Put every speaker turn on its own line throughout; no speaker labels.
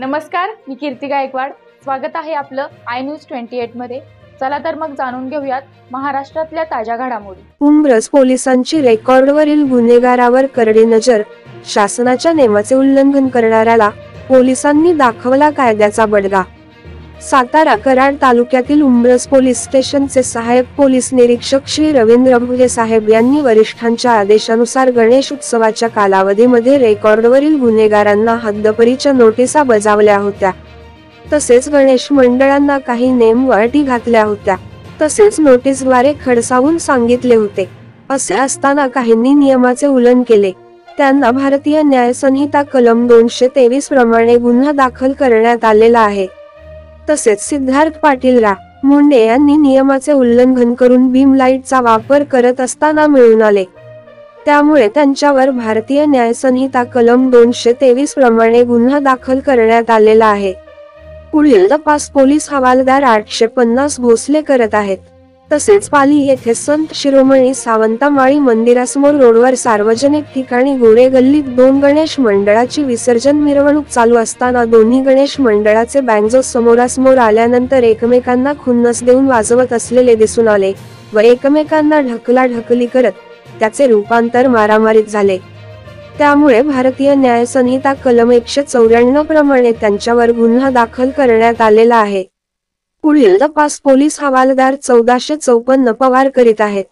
नमस्कार, मी कीर्ती गायकवाड। स्वागत आहे आपलं आय न्यूज 28 मध्ये। चला तर मग जाणून घेऊयात महाराष्ट्रातल्या ताज्या घडामोडी।
उंब्रज पोलिसांची रेकॉर्डवरील गुन्हेगारावर करडी नजर, शासनाच्या नियमाचे उल्लंघन करणाऱ्याला पोलिसांनी दाखवला कायद्याचा बडगा। सातारा कराड तालुक्यातील उंब्रज पोलीस स्टेशनचे सहाय्यक पोलीस निरीक्षक श्री रवींद्र भुले साहेब यांनी वरिष्ठांच्या आदेशानुसार गणेश उत्सवाच्या कालावधीमध्ये रेकॉर्डवरील गुन्हेगारांना हद्दपारीच्या नोटिसा बजावल्या होत्या। तसेच गणेश मंडळांना काही नेम व अटी घातल्या होत्या। तसेच नोटीसद्वारे खडसावून सांगितले होते। असे असताना काहींनी नियमाचे उल्लंघन केले। त्यांना भारतीय न्याय संहिता कलम 223 प्रमाणे गुन्हा दाखल करण्यात आलेला आहे। तसेच सिद्धार्थ पाटील रा मुंडे यांनी नियमाचे उल्लंघन करून बीम लाईटचा वापर करत असताना मिळून आले। त्यामुळे त्यांच्यावर भारतीय न्याय संहिता कलम 223 प्रमाणे गुन्हा दाखल करण्यात आलेला आहे। पुढील तपास पोलीस हवालदार 850 भोसले करत आहेत। तसेच पाली येथे संत शिरोमणी सावंतमाळी मंदिरासमोर रोडवर सार्वजनिक ठिकाणी गोरे गल्लीत 2 गणेश मंडळाची विसर्जन मिरवणूक चालू असताना दोन्ही गणेश मंडळाचे बँजो समोरासमोर आल्यानंतर एकमेकांना खुन्नस देऊन वाजवत असलेले दिसून आले व एकमेकांना ढकलाढकली करत त्याचे रूपांतर मारामारीत झाले। त्यामुळे भारतीय न्याय संहिता कलम 194 प्रमाणे त्यांच्यावर गुन्हा दाखल करण्यात आलेला आहे। पुढील तपास पोलीस हवालदार 1454 पवार करीत आहेत।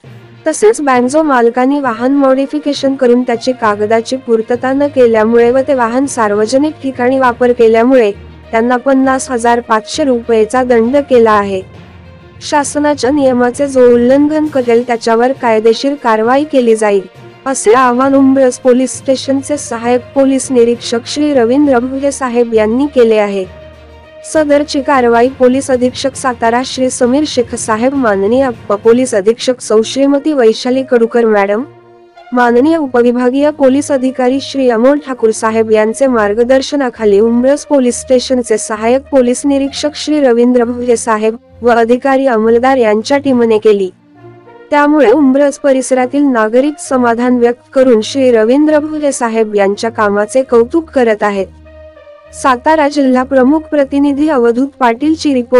तसेच बँजो मालकांनी वाहन मॉडिफिकेशन करून त्याची कागदाची पूर्तता न केल्यामुळे व ते वाहन सार्वजनिक ठिकाणी वापर केल्यामुळे त्यांना 50,500 रुपयेचा दंड केला आहे। शासनाच्या नियमाचे जो उल्लंघन करेल त्याच्यावर कायदेशीर कारवाई केली जाईल, असे आवाहन उंब्रज पोलीस स्टेशनचे सहाय्यक पोलीस निरीक्षक श्री रवींद्र भुले साहेब यांनी केले आहे। सदरची कारवाई पोलीस अधीक्षक सातारा श्री समीर शेख साहेब, माननीय अप्पा पोलीस अधीक्षक सौ श्रीमती वैशाली कडूकर मॅडम, माननीय उपविभागीय पोलीस अधिकारी श्री अमोल ठाकूर साहेब यांचे मार्गदर्शनाखाली उंब्रज पोलीस स्टेशनचे सहाय्यक पोलीस निरीक्षक श्री रवींद्र भुले साहेब व अधिकारी अंमलदार यांच्या टीमने केली। त्यामुळे उंब्रज परिसरातील नागरिक समाधान व्यक्त करून श्री रवींद्र भुले साहेब यांच्या कामाचे कौतुक करत आहेत। सातारा जिल्हा प्रमुख प्रतिनिधी अवधूत पाटील ची रिपोर्ट।